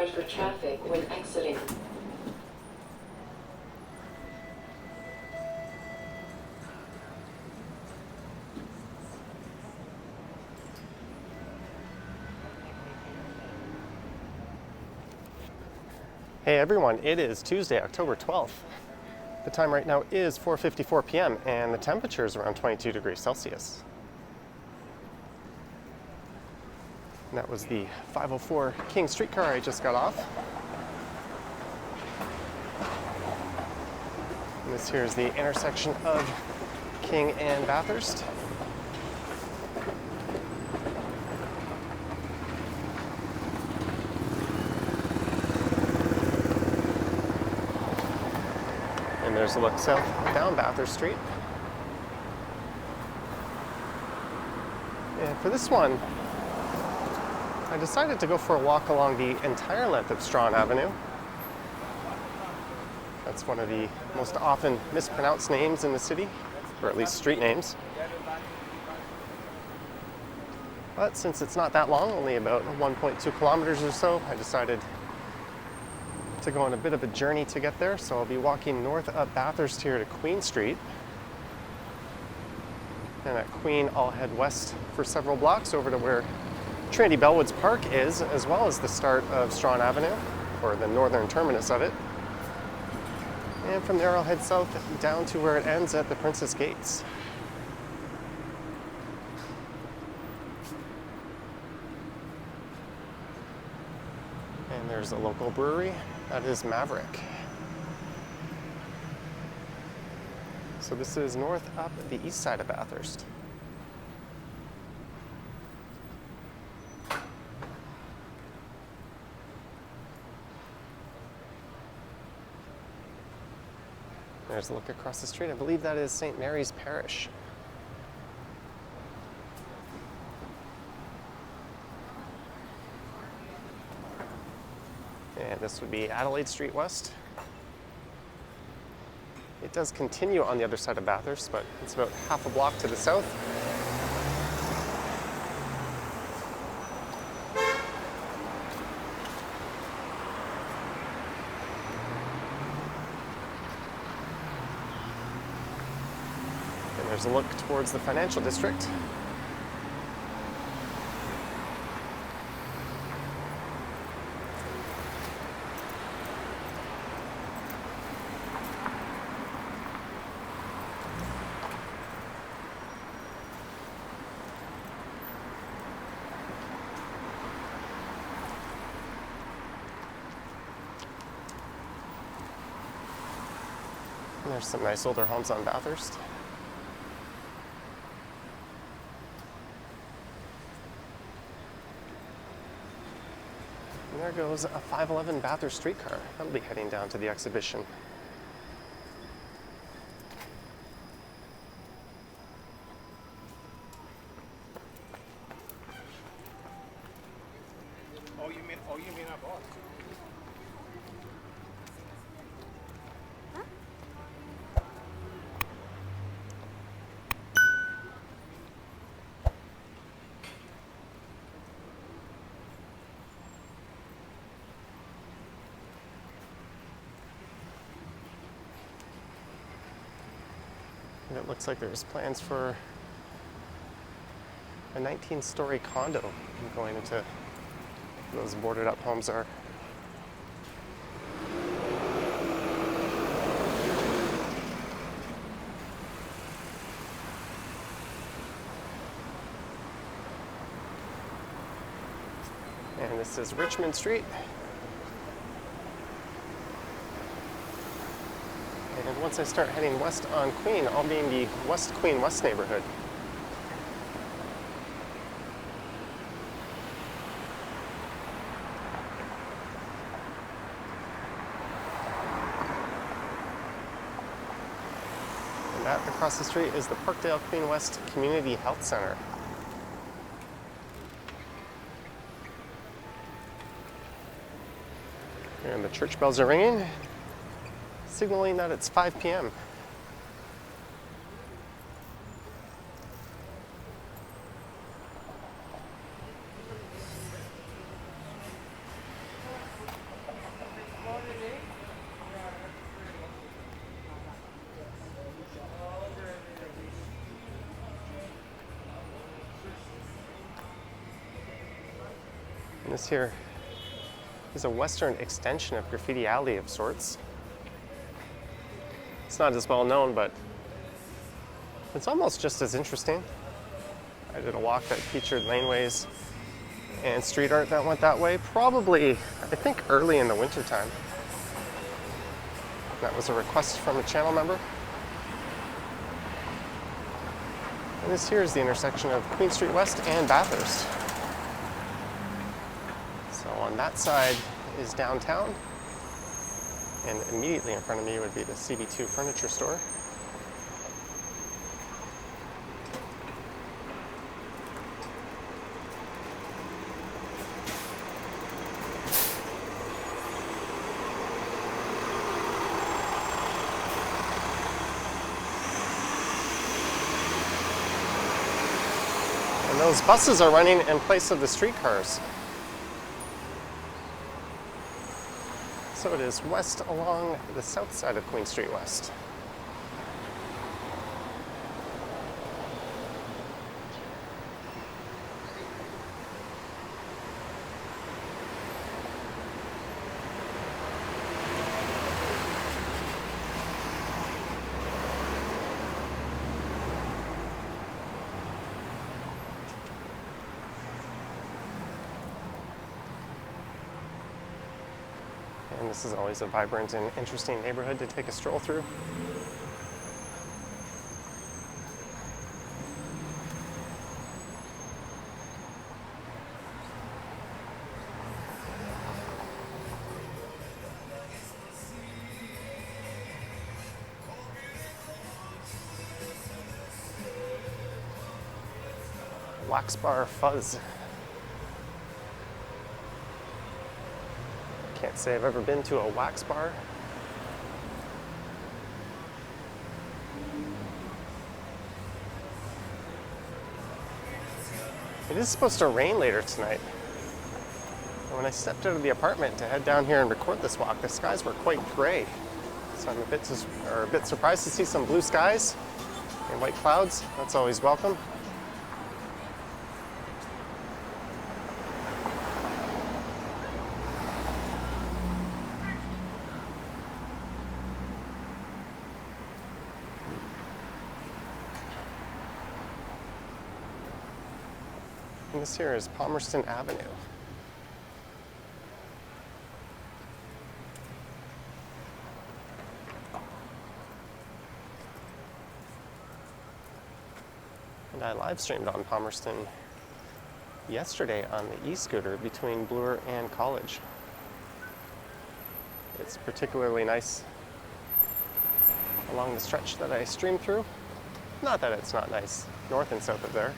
disregard for traffic when exiting. Hey everyone, it is Tuesday, October 12th. The time right now is 4:54 p.m. and the temperature is around 22 degrees Celsius. And that was the 504 King streetcar I just got off. And this here is the intersection of King and Bathurst. And there's a look south down Bathurst Street. And for this one, I decided to go for a walk along the entire length of Strachan Avenue. That's one of the most often mispronounced names in the city, or at least street names. But since it's not that long, only about 1.2 kilometers or so, I decided to go on a bit of a journey to get there. So I'll be walking north up Bathurst here to Queen Street. And at Queen, I'll head west for several blocks over to where Trinity Bellwoods Park is, as well as the start of Strachan Avenue, or the northern terminus of it. And from there I'll head south down to where it ends at the Princess Gates. And there's a local brewery, that is Maverick. So this is north up the east side of Bathurst. There's a look across the street. I believe that is St. Mary's Parish. And this would be Adelaide Street West. It does continue on the other side of Bathurst, but it's about half a block to the south. There's a look towards the financial district. And there's some nice older homes on Bathurst. And there goes a 511 Bathurst streetcar. That'll be heading down to the exhibition. You mean our boss? And it looks like there's plans for a 19-story condo going into those boarded up homes are. And this is Richmond Street. And once I start heading west on Queen, I'll be in the West Queen West neighborhood. And that across the street is the Parkdale Queen West Community Health Center. And the church bells are ringing, signaling that it's 5 p.m. This here is a western extension of Graffiti Alley of sorts. It's not as well known, but it's almost just as interesting. I did a walk that featured laneways and street art that went that way, probably, I think, early in the winter time. That was a request from a channel member. And this here is the intersection of Queen Street West and Bathurst. So on that side is downtown, and immediately in front of me would be the CB2 furniture store. And those buses are running in place of the streetcars. So it is west along the south side of Queen Street West. And this is always a vibrant and interesting neighborhood to take a stroll through. Wax Bar Fuzz. Can't say I've ever been to a wax bar. It is supposed to rain later tonight. And when I stepped out of the apartment to head down here and record this walk, the skies were quite gray. So I'm a bit surprised to see some blue skies and white clouds. That's always welcome. And this here is Palmerston Avenue. And I live streamed on Palmerston yesterday on the e-scooter between Bloor and College. It's particularly nice along the stretch that I streamed through. Not that it's not nice north and south of there.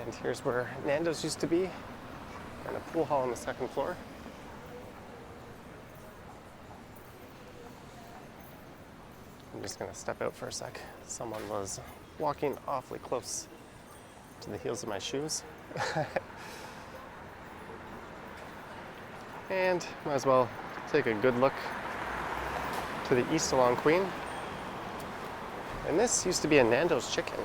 And here's where Nando's used to be, and a pool hall on the second floor. I'm just gonna step out for a sec. Someone was walking awfully close to the heels of my shoes. And might as well take a good look to the east along Queen. And this used to be a Nando's Chicken.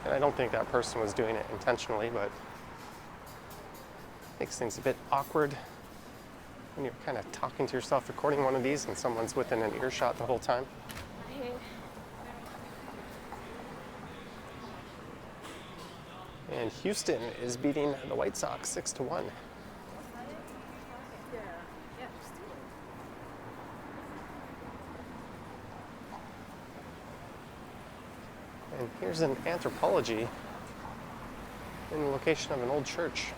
And I don't think that person was doing it intentionally, but makes things a bit awkward when you're kind of talking to yourself, recording one of these, and someone's within an earshot the whole time. And Houston is beating the White Sox 6-1. And here's an Anthropology in the location of an old church.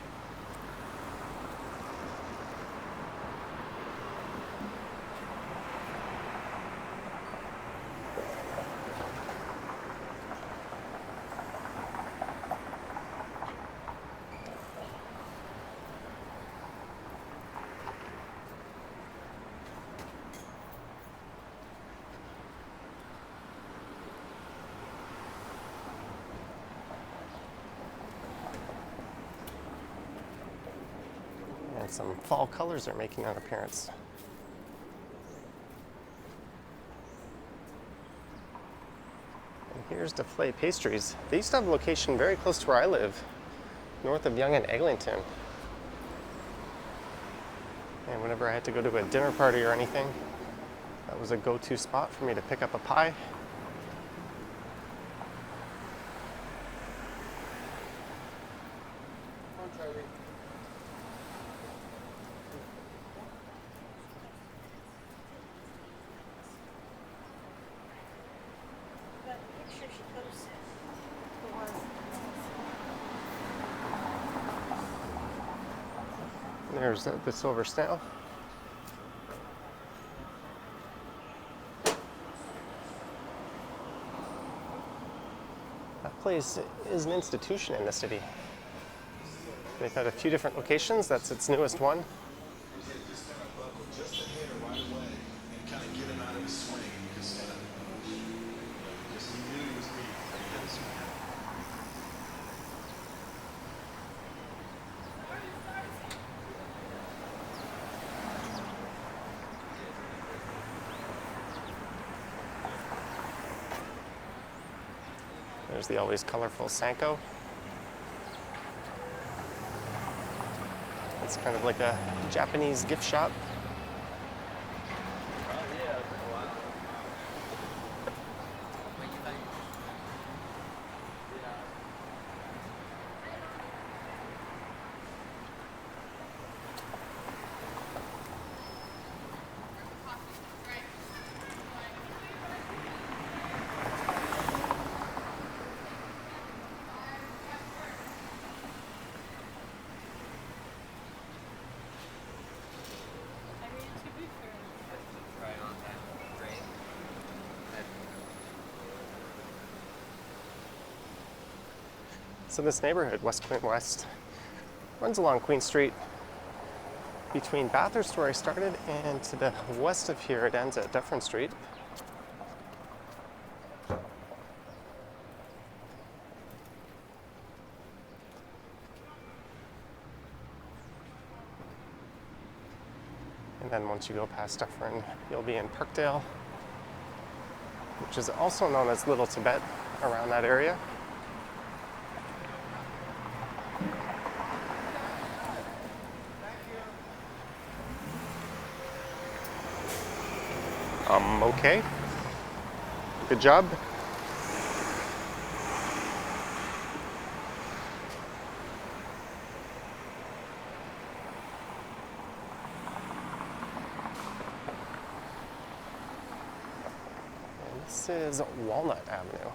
And some fall colors are making an appearance. And here's Deflay Pastries. They used to have a location very close to where I live, north of Yonge and Eglinton. And whenever I had to go to a dinner party or anything, that was a go-to spot for me to pick up a pie. There's the Silver Snail. That place is an institution in the city. They've had a few different locations. That's its newest one. There's the always colorful Sanko. It's kind of like a Japanese gift shop. So this neighborhood, West Queen West, runs along Queen Street between Bathurst, where I started, and to the west of here it ends at Dufferin Street. And then once you go past Dufferin, you'll be in Parkdale, which is also known as Little Tibet around that area. Okay. Good job. And this is Walnut Avenue.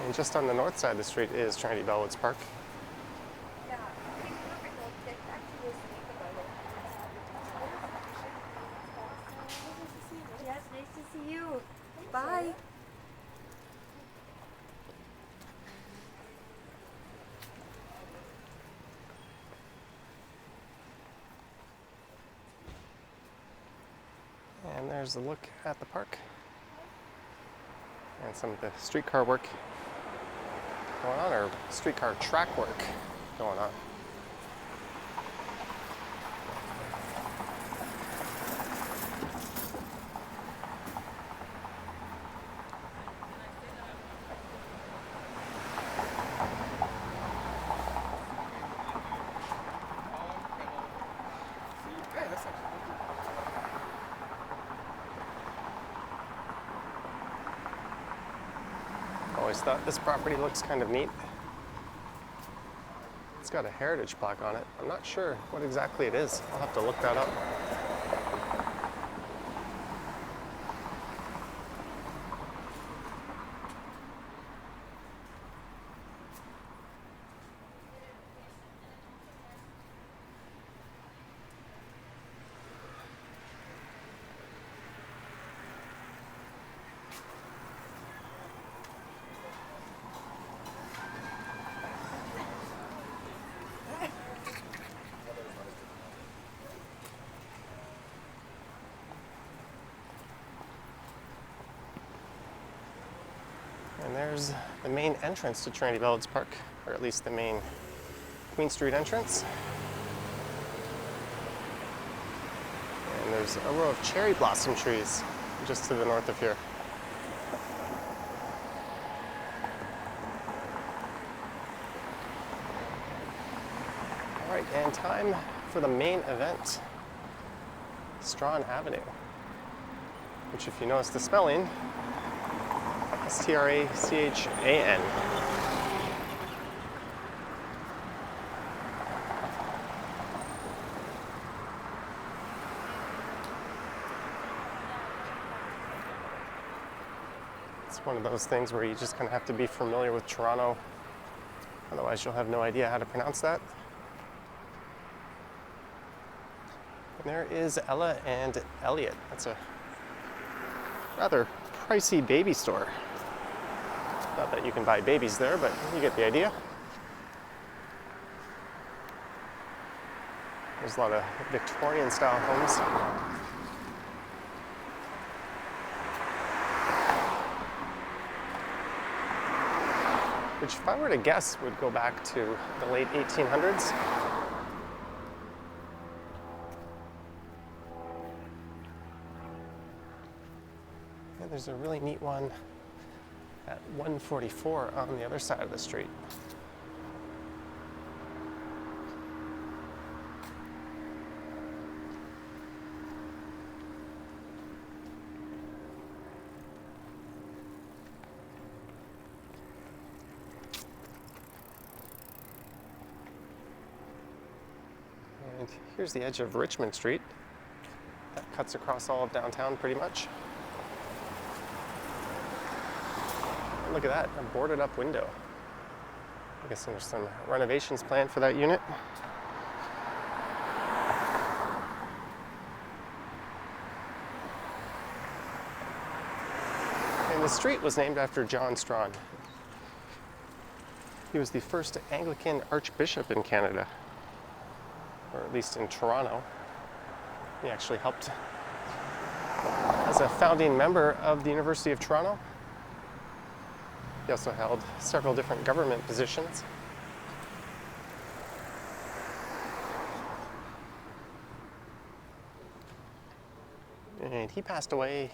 And just on the north side of the street is Trinity Bellwoods Park. Yes, nice to see you. Bye. And there's a look at the park. And some of the streetcar work going on, or streetcar track work going on. Always thought this property looks kind of neat. It's got a heritage plaque on it. I'm not sure what exactly it is. I'll have to look that up. there's the main entrance to Trinity Bellwoods Park, or at least the main Queen Street entrance. And there's a row of cherry blossom trees just to the north of here. All right, and time for the main event, Strachan Avenue, which, if you notice the spelling, Strachan. It's one of those things where you just kind of have to be familiar with Toronto, otherwise you'll have no idea how to pronounce that. And there is Ella and Elliot. That's a rather pricey baby store. Not that you can buy babies there, but you get the idea. There's a lot of Victorian style homes. Which, if I were to guess, would go back to the late 1800s. And there's a really neat one at 144 on the other side of the street. And here's the edge of Richmond Street. That cuts across all of downtown pretty much. Look at that, a boarded up window. I guess there's some renovations planned for that unit. And the street was named after John Strachan. He was the first Anglican archbishop in Canada, or at least in Toronto. He actually helped as a founding member of the University of Toronto. He also held several different government positions. And he passed away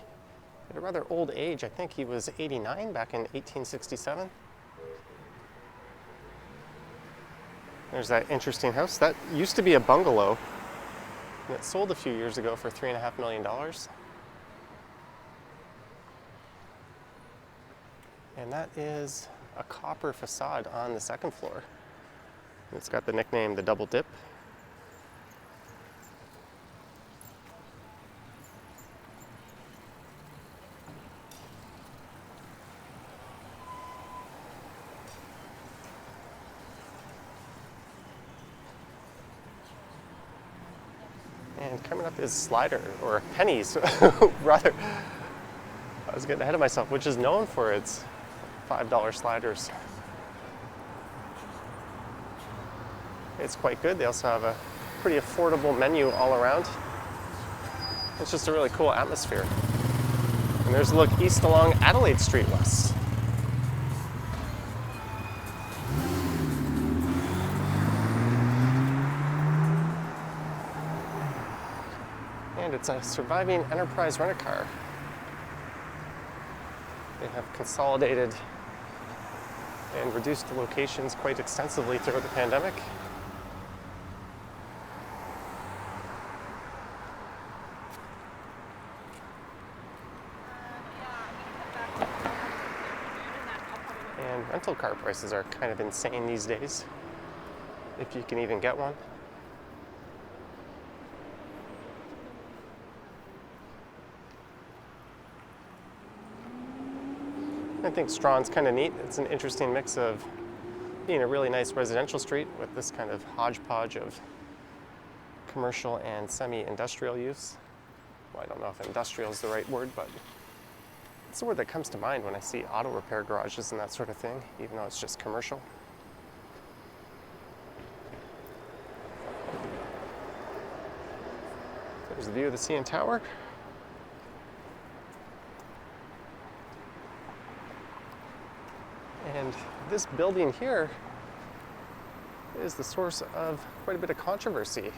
at a rather old age. I think he was 89 back in 1867. There's that interesting house. That used to be a bungalow, and it sold a few years ago for $3.5 million. And that is a copper facade on the second floor. It's got the nickname the Double Dip. And coming up is Slider, or Pennies, rather. I was getting ahead of myself, which is known for its $5 sliders. It's quite good. They also have a pretty affordable menu all around. It's just a really cool atmosphere. And there's a look east along Adelaide Street West. And it's a surviving Enterprise rent-a-car. They have consolidated and reduced the locations quite extensively throughout the pandemic. And rental car prices are kind of insane these days, if you can even get one. I think Strachan's kind of neat. It's an interesting mix of being a really nice residential street with this kind of hodgepodge of commercial and semi-industrial use. Well, I don't know if industrial is the right word, but it's the word that comes to mind when I see auto repair garages and that sort of thing, even though it's just commercial. There's the view of the CN Tower. this building here is the source of quite a bit of controversy.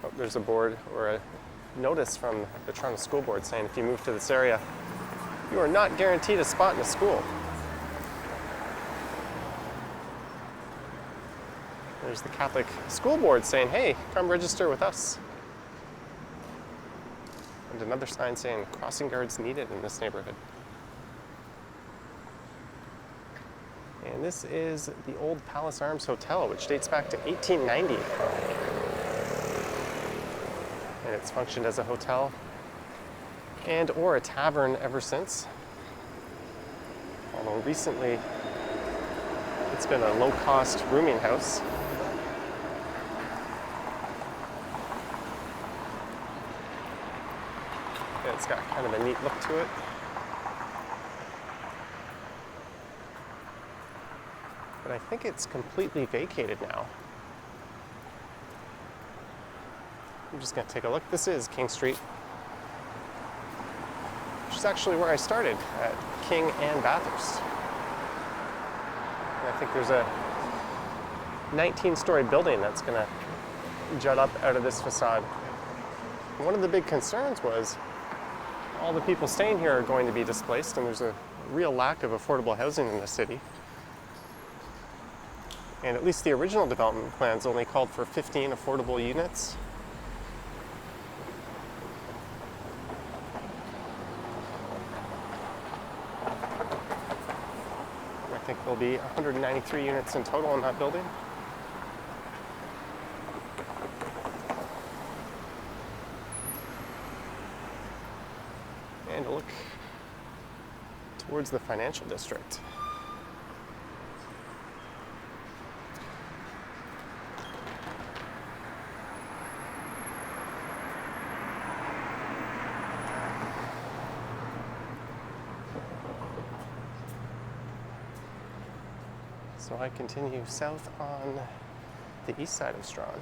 Oh, there's a board or a notice from the Toronto School Board saying if you move to this area, you are not guaranteed a spot in a school. There's the Catholic School Board saying, hey, come register with us. And another sign saying crossing guards needed in this neighborhood. And this is the old Palace Arms Hotel, which dates back to 1890. And it's functioned as a hotel and or a tavern ever since. Although recently it's been a low-cost rooming house. And it's got kind of a neat look to it. But I think it's completely vacated now. I'm just going to take a look. This is King Street, which is actually where I started, at King and Bathurst. And I think there's a 19-story building that's going to jut up out of this facade. One of the big concerns was all the people staying here are going to be displaced, and there's a real lack of affordable housing in the city. And at least the original development plans only called for 15 affordable units. I think there'll be 193 units in total in that building. And a look towards the financial district. So I continue south on the east side of Strachan.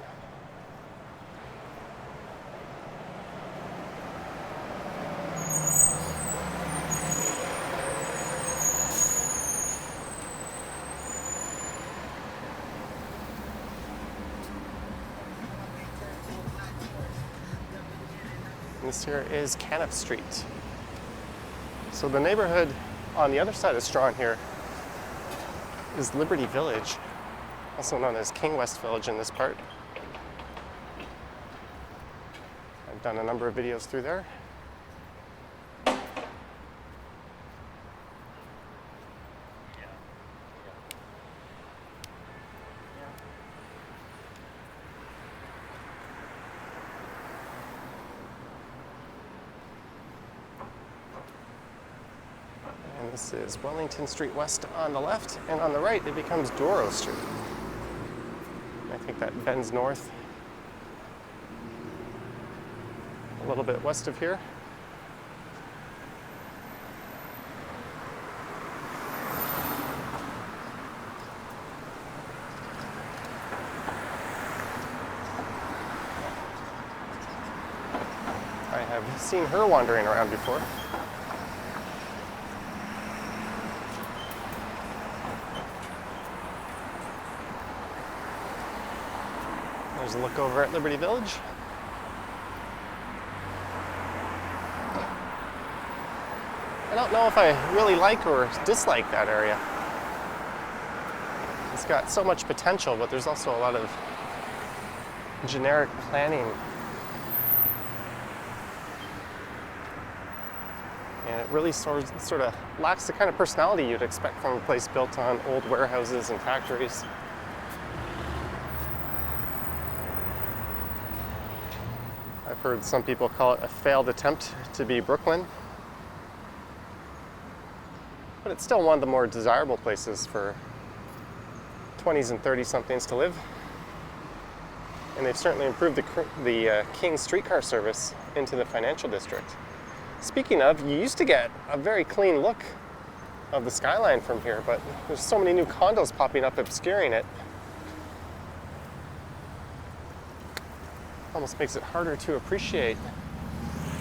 This here is Canop Street. So the neighborhood on the other side of Strachan here is Liberty Village, also known as King West Village in this part. I've done a number of videos through there. And this is Wellington Street West on the left, and on the right it becomes Doro Street. I think that bends north a little bit west of here. I have seen her wandering around before. There's a look over at Liberty Village. I don't know if I really like or dislike that area. It's got so much potential, but there's also a lot of generic planning. And it really sort of lacks the kind of personality you'd expect from a place built on old warehouses and factories. I've heard some people call it a failed attempt to be Brooklyn. But it's still one of the more desirable places for 20s and 30-somethings to live. And they've certainly improved the King streetcar service into the financial district. Speaking of, you used to get a very clean look of the Skyline from here, but there's so many new condos popping up obscuring it. Almost makes it harder to appreciate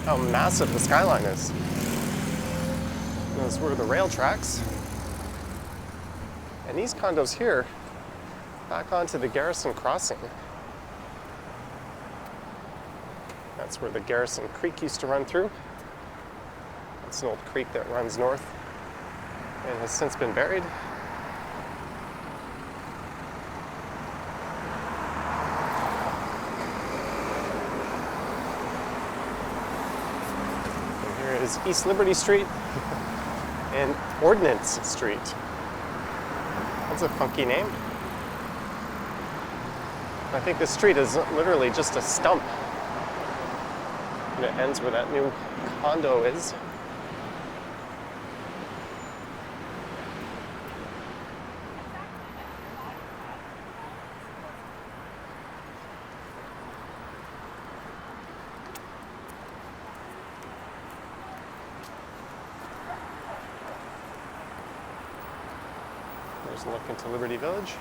how massive the Skyline is. Those were the rail tracks. And these condos here, back onto the Garrison Crossing. That's where the Garrison Creek used to run through. It's an old creek that runs north and has since been buried. And here is East Liberty Street and Ordnance Street. That's a funky name. I think this street is literally just a stump. And it ends where that new condo is. There's a look into Liberty Village.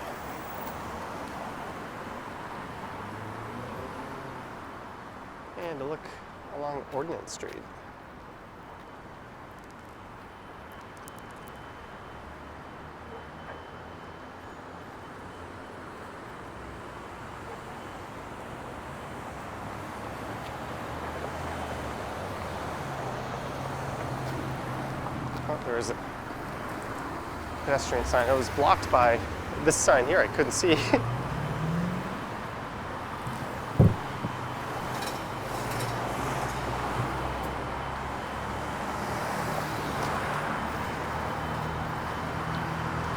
And a look along Ordnance Street. Oh, there is a pedestrian sign. It was blocked by this sign here. I couldn't see.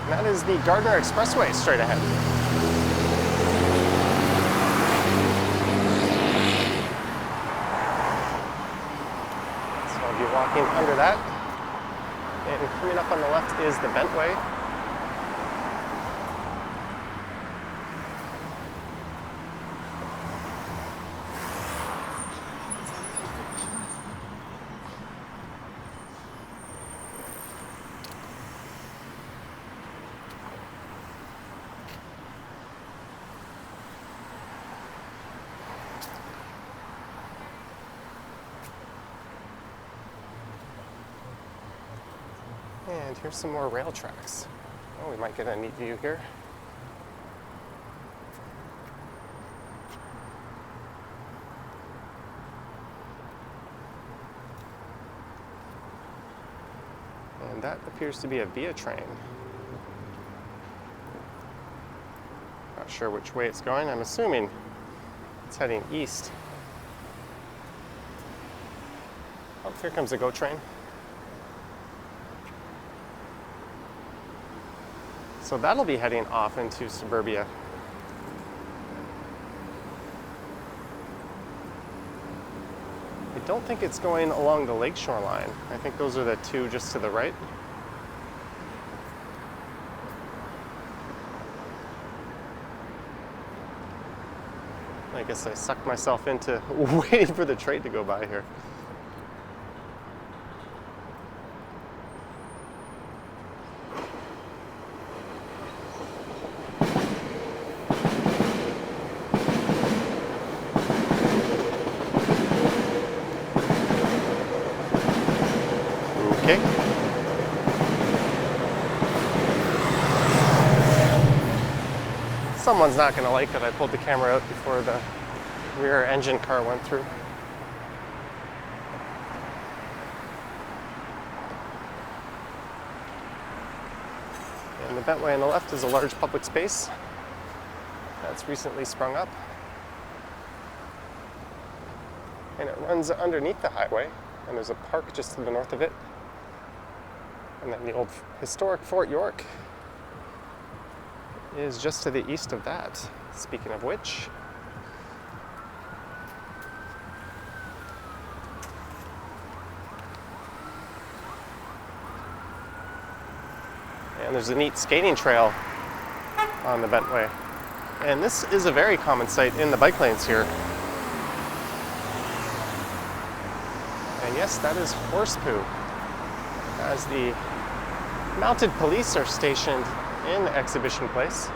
And that is the Gardner Expressway straight ahead. So I'll be walking under that. And coming up on the left is the Bentway. And here's some more rail tracks. Oh, we might get a neat view here. And that appears to be a via train. Not sure which way it's going. I'm assuming it's heading east. Oh, here comes a GO train. So that'll be heading off into suburbia. I don't think it's going along the Lakeshore line. I think those are the two just to the right. I guess I sucked myself into waiting for the train to go by here. Okay. Someone's not going to like that I pulled the camera out before the rear engine car went through. And the Bentway on the left is a large public space that's recently sprung up. And it runs underneath the highway, and there's a park just to the north of it. And then the old historic Fort York is just to the east of that. Speaking of which, and there's a neat skating trail on the Bentway. And this is a very common sight in the bike lanes here. And yes, that is horse poo, as the mounted police are stationed in the exhibition place.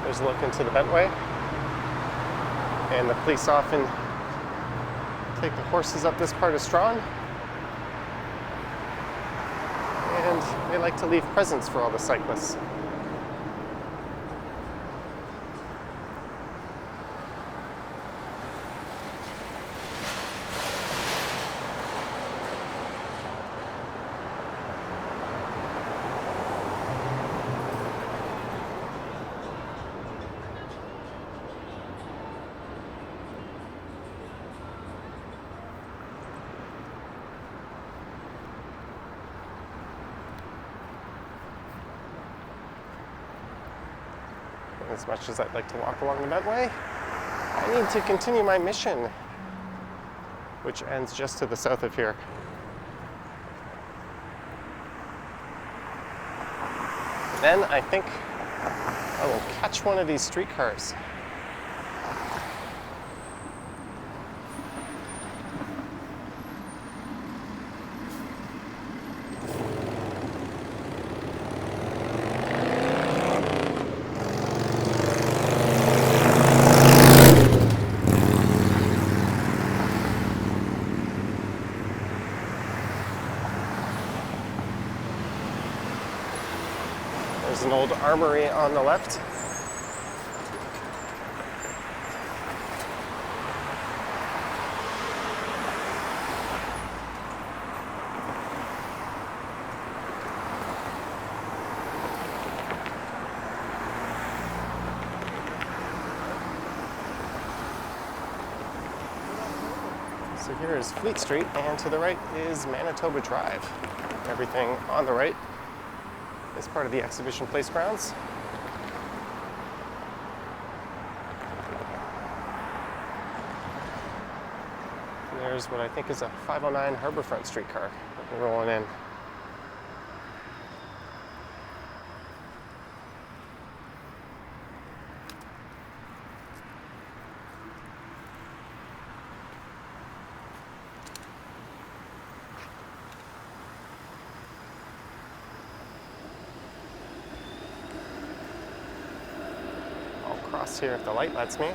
There's a look into the Bentway. And the police often Take the horses up this part of Strachan. And they like to leave presents for all the cyclists. As much as I'd like to walk along the Beltway, I need to continue my mission, which ends just to the south of here. Then I think I will catch one of these streetcars. There's an old armory on the left. So here is Fleet Street, and to the right is Manitoba Drive. Everything on the right is part of the exhibition place grounds. And there's what I think is a 509 Harbourfront Streetcar rolling in. Cross here if the light lets me.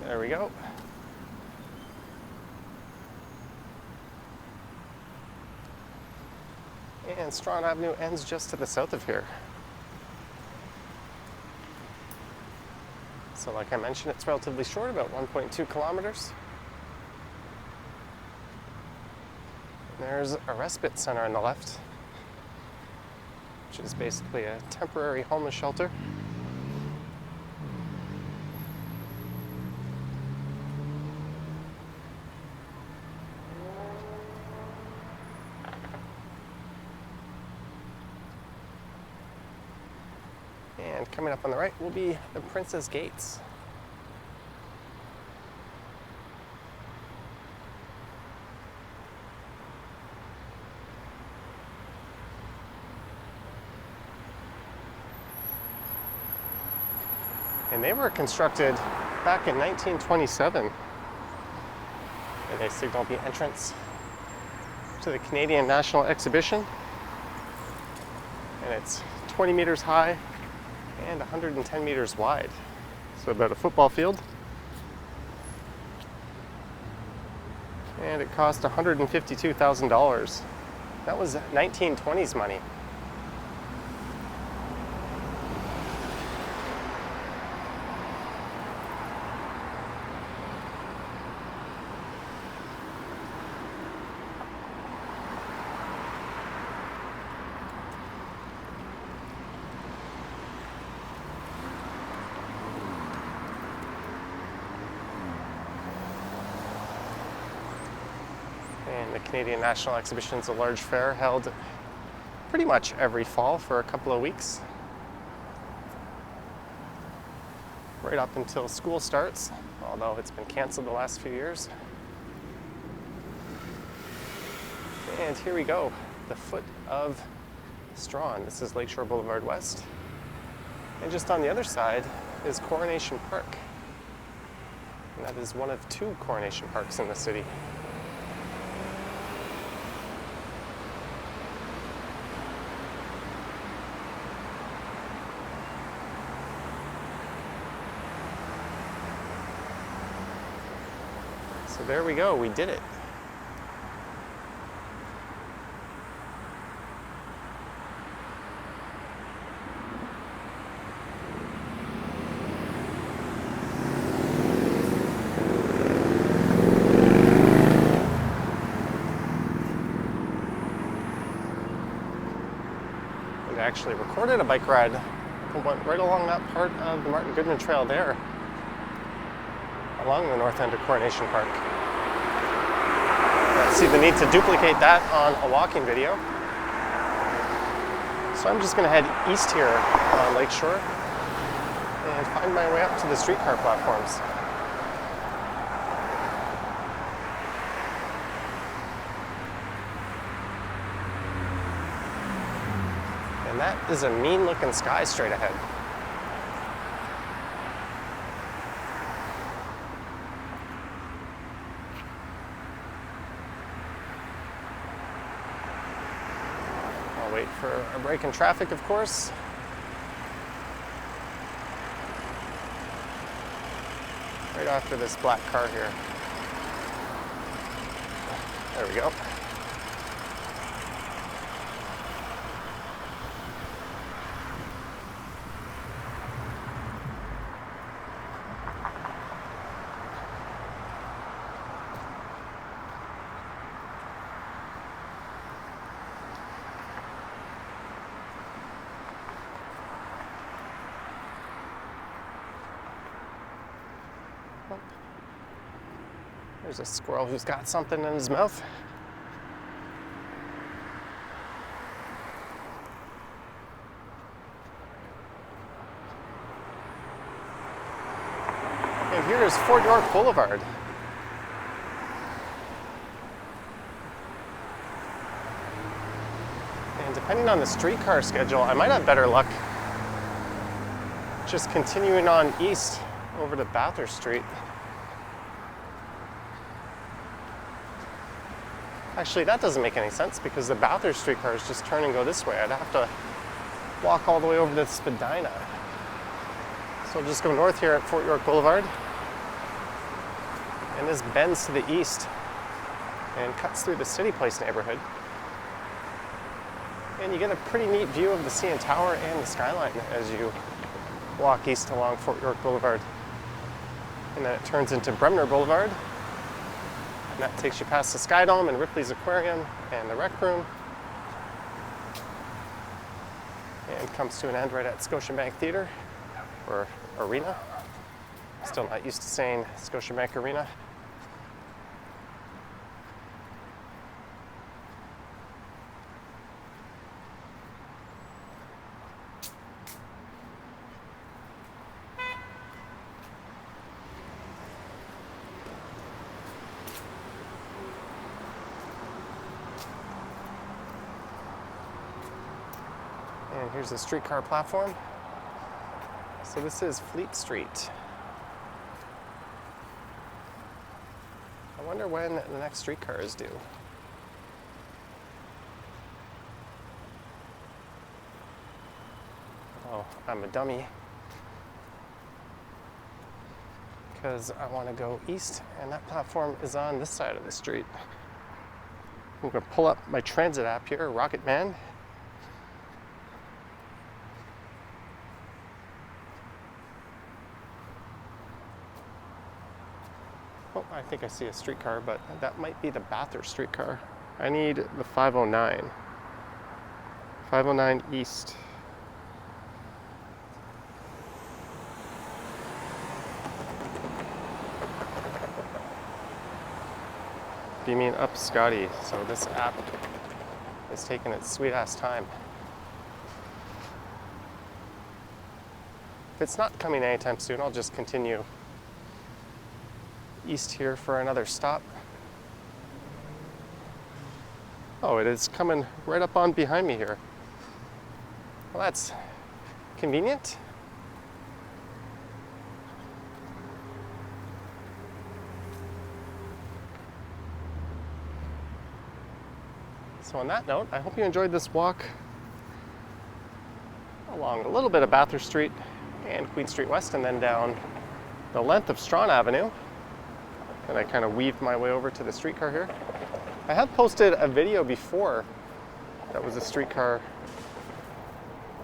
There we go. And Strachan Avenue ends just to the south of here. So like I mentioned, it's relatively short, about 1.2 kilometers. There's a respite center on the left, which is basically a temporary homeless shelter. And coming up on the right will be the Princess Gates. And they were constructed back in 1927. And they signaled the entrance to the Canadian National Exhibition. And it's 20 meters high and 110 meters wide. So about a football field. And it cost $152,000. That was 1920s money. And the Canadian National Exhibition is a large fair held pretty much every fall for a couple of weeks. Right up until school starts, although it's been canceled the last few years. And here we go, the foot of Strachan. This is Lakeshore Boulevard West. And just on the other side is Coronation Park. And that is one of two Coronation Parks in the city. there we go, we did it. I actually recorded a bike ride that went right along that part of the Martin Goodman Trail there, along the north end of Coronation Park. I see the need to duplicate that on a walking video. So I'm just going to head east here on Lakeshore and find my way up to the streetcar platforms. And that is a mean looking sky straight ahead. I'll wait for a break in traffic, of course. Right after this black car here. There we go. There's a squirrel who's got something in his mouth. And here's Fort York Boulevard. And depending on the streetcar schedule, I might have better luck just continuing on east over to Bathurst Street. Actually, that doesn't make any sense because the Bathurst streetcars just turn and go this way. I'd have to walk all the way over to Spadina. So I'll just go north here at Fort York Boulevard. And this bends to the east and cuts through the City Place neighborhood. And you get a pretty neat view of the CN Tower and the Skyline as you walk east along Fort York Boulevard. And then it turns into Bremner Boulevard. And that takes you past the Sky Dome and Ripley's Aquarium and the Rec Room. And comes to an end right at Scotiabank Theatre, or Arena. Still not used to saying Scotiabank Arena. And here's the streetcar platform. So this is Fleet Street. I wonder when the next streetcar is due. Oh, I'm a dummy. Because I want to go east, and that platform is on this side of the street. I'm going to pull up my transit app here, Rocket Man. Oh, I think I see a streetcar, but that might be the Bathurst streetcar. I need the 509. 509 East. Beaming up Scotty. So this app is taking its sweet ass time. If it's not coming anytime soon, I'll just continue east here for another stop. Oh, it is coming right up on behind me here. Well, that's convenient. So on that note, I hope you enjoyed this walk along a little bit of Bathurst Street and Queen Street West, and then down the length of Strachan Avenue. and I kind of weaved my way over to the streetcar here. I had posted a video before that was a streetcar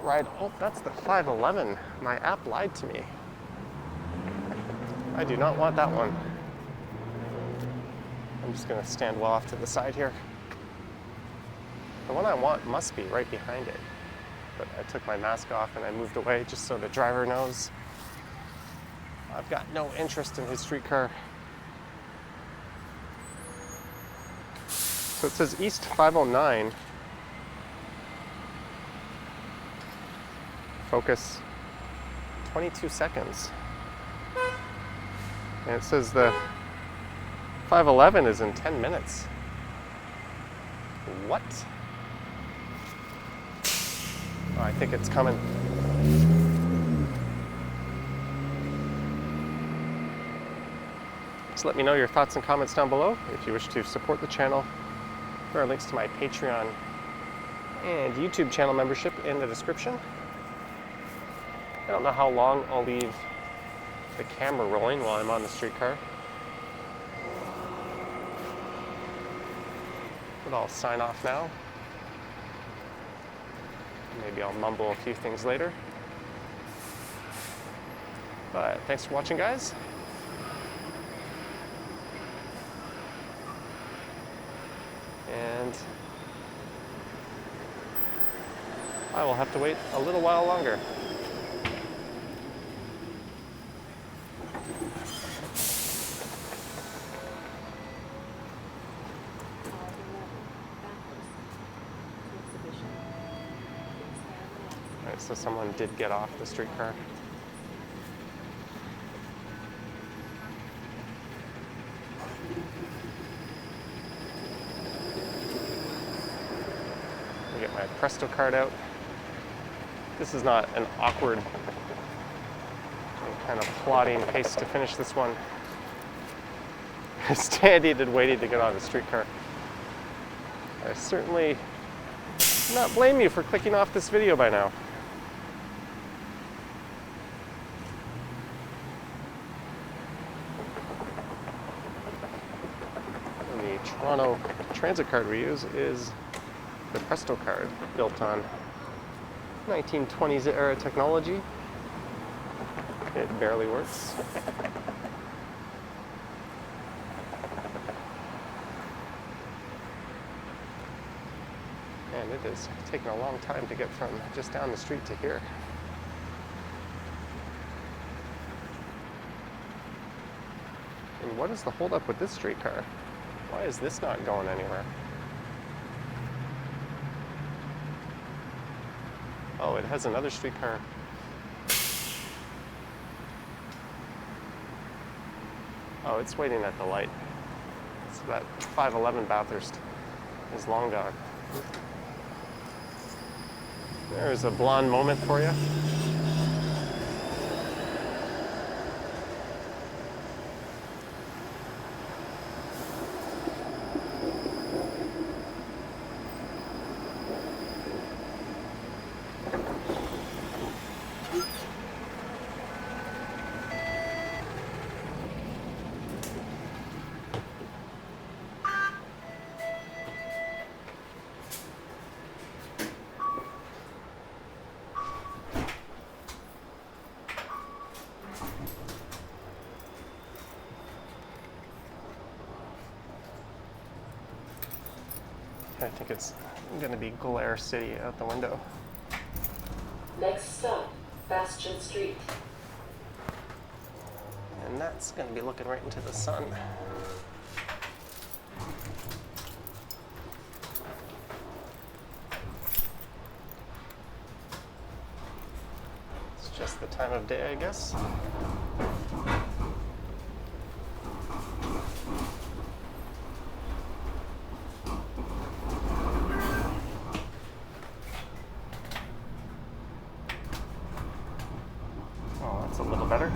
ride. Oh, that's the 511. My app lied to me. I do not want that one. I'm just going to stand well off to the side here. The one I want must be right behind it. But I took my mask off and I moved away just so the driver knows I've got no interest in his streetcar. So it says East 509. Focus 22 seconds. And it says the 511 is in 10 minutes. What? Oh, I think it's coming. Just let me know your thoughts and comments down below. If you wish to support the channel, there are links to my Patreon and YouTube channel membership in the description. I don't know how long I'll leave the camera rolling while I'm on the streetcar. But I'll sign off now. Maybe I'll mumble a few things later. But thanks for watching, guys. And I will have to wait a little while longer. Alright, so someone did get off the streetcar. I'll get my Presto card out. This is not an awkward kind of plodding pace to finish this one. Standing and waiting to get on the streetcar. I certainly do not blame you for clicking off this video by now. And the Toronto transit card we use is the Presto card, built on 1920s era technology. It barely works. And it has taken a long time to get from just down the street to here. And what is the holdup with this streetcar? Why is this not going anywhere? Oh, it has another streetcar. Oh, it's waiting at the light. So that 511 Bathurst is long gone. There's a blonde moment for you. I think it's going to be Glare City out the window. Next stop, Bastion Street. And that's going to be looking right into the sun. It's just the time of day, I guess. Oh, that's a little better.